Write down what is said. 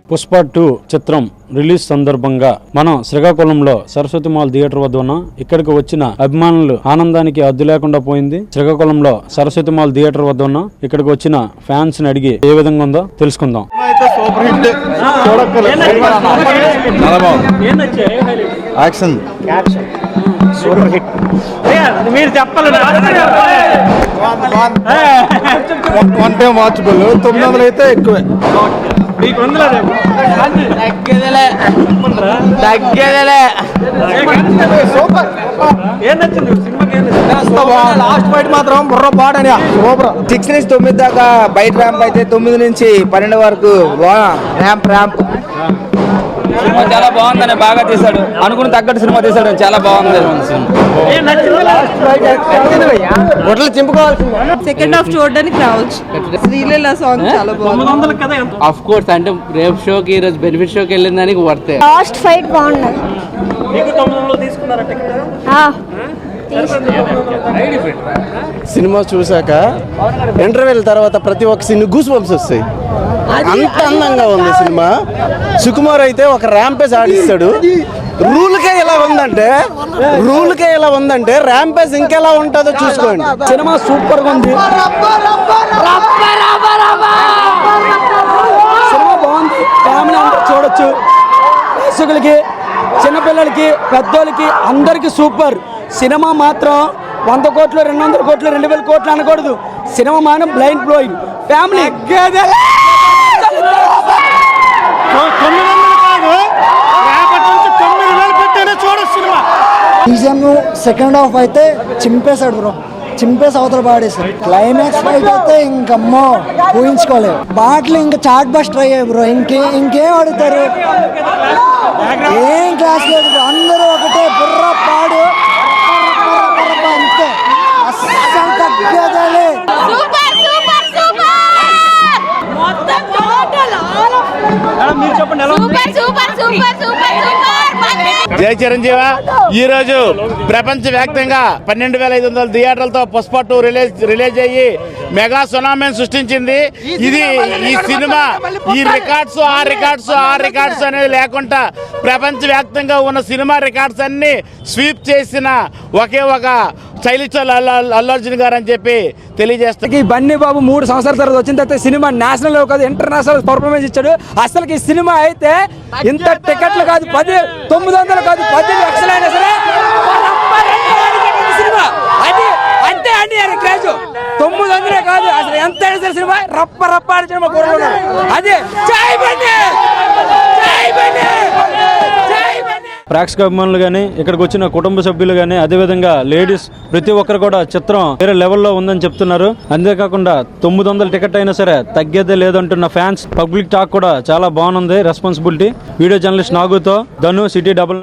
పుష్ప 2 చిత్రం రిలీజ్ సందర్భంగా మనం శ్రీకాకుళంలో సరస్వతి మాల్ థియేటర్ వద్ద ఉన్నాం. ఇక్కడికి వచ్చిన అభిమానులు ఆనందానికి అద్దు లేకుండా పోయింది. శ్రీకాకుళంలో సరస్వతి మాల్ థియేటర్ వద్ద ఉన్నాం. ఇక్కడికి వచ్చిన ఫ్యాన్స్ ని అడిగి ఏ విధంగా ఉందో తెలుసుకుందాం. Super hit. మీరు చెప్పాలి. One time watchable. 900 అయితే ఎక్కువే. లాస్ట్ ఫైట్ మాత్రం బుర్ర పాడని సూపర్. 6 నుంచి 9 దాకా బయట ర్యాంప్ అయితే 9 నుంచి 12 వరకు ర్యాంప్ సినిమా చాలా బాగుందని బాగా తీశాడు. అనుకుని తగ్గట్టు సినిమా తీశాడు. చాలా బాగుంది సెకండ్ హాఫ్ చూడడానికి రావచ్చు. శ్రీలీల సాంగ్ చాలా బాగుంది. ఆఫ్ కోర్స్ అంటే రేపు షోకి ఈ రోజు బెనిఫిట్ షోకి వెళ్ళిన దానికి వర్తే. లాస్ట్ ఫైట్ బాగుంది. సినిమా చూసాక ఇంటర్వెల్ తర్వాత ప్రతి ఒక్క సీన్ గూస్ బంప్స్ వస్తాయి. అంత అందంగా ఉంది సినిమా. సుకుమార్ అయితే ఒక ర్యాంపేజ్ ఆడిస్తాడు. రూల్కే ఇలా ఉందంటే ర్యాంపేజ్ ఇంకెలా ఉంటుందో చూసుకోండి. సినిమా సూపర్ గా ఉంది. సినిమా బాగుంది. ఫ్యామిలీ అందరూ చూడొచ్చు. ప్రేక్షకులకి, చిన్నపిల్లలకి, పెద్దోళ్ళకి అందరికి సూపర్. సినిమా మాత్రం 100 కోట్లు, 200 కోట్లు, 2000 కోట్లు అనకూడదు. సినిమా మాత్రం blind blowing. Family second half అయితే చింపేశాడు బ్రో. చింపేసి అవతల పాడేశాడు. క్లైమాక్స్ ఫైట్ అయితే ఇంకమ్మో ఊహించుకోలేదు. పాటలు ఇంకా చాట్ బస్టర్ అయ్యాయి బ్రో. ఇంకేం అడుగుతారు? ఏం క్లాస్ లేదు బ్రో. అందరూ ఒకటే బుర్ర పాడు అంతే. అస్సలు తగ్గదలే. జై చిరంజీవ. ఈ రోజు ప్రపంచ వ్యాప్తంగా 12,500 థియేటర్లతో పుష్ప 2 రిలీజ్ అయ్యి మెగా సునామీని సృష్టించింది. ఇది ఈ సినిమా ఈ రికార్డ్స్ ఆ రికార్డ్స్ అనేది లేకుండా ప్రపంచ వ్యాప్తంగా ఉన్న సినిమా రికార్డ్స్ అన్ని స్వీప్ చేసిన ఒకే ఒక శైలిచ్ అల్లు అర్జున్ గారు అని చెప్పి తెలియజేస్తారు. బన్నీ బాబు 3 సంవత్సరాల తర్వాత వచ్చిన తర్వాత సినిమా నేషనల్ కాదు ఇంటర్నేషనల్ పర్ఫార్మెన్స్ ఇచ్చాడు. అసలు ఈ సినిమా అయితే ఇంత టికెట్లు కాదు, 900 కాదు, 10 లక్షలైనా సరే సినిమా అది అంతే అండి. క్రేజ్ 900 కాదు అసలు ఎంత అయినా సరే సినిమా రప్ప అని సినిమా కోరుకున్నాడు. అదే జై బన్నీ, జై బన్నీ, జై బన్నీ. ప్రేక్షక అభిమానులు కానీ, ఇక్కడికి వచ్చిన కుటుంబ సభ్యులు కానీ, అదేవిధంగా లేడీస్ ప్రతి ఒక్కరు కూడా చిత్రం వేరే లెవెల్లో ఉందని చెప్తున్నారు. అంతేకాకుండా 900 టికెట్ అయినా సరే తగ్గేదే లేదంటున్న ఫ్యాన్స్, పబ్లిక్ టాక్ కూడా చాలా బాగుంది. రెస్పాన్సిబిలిటీ. వీడియో జర్నలిస్ట్ నాగుతో ధను, సిటీ డబల్.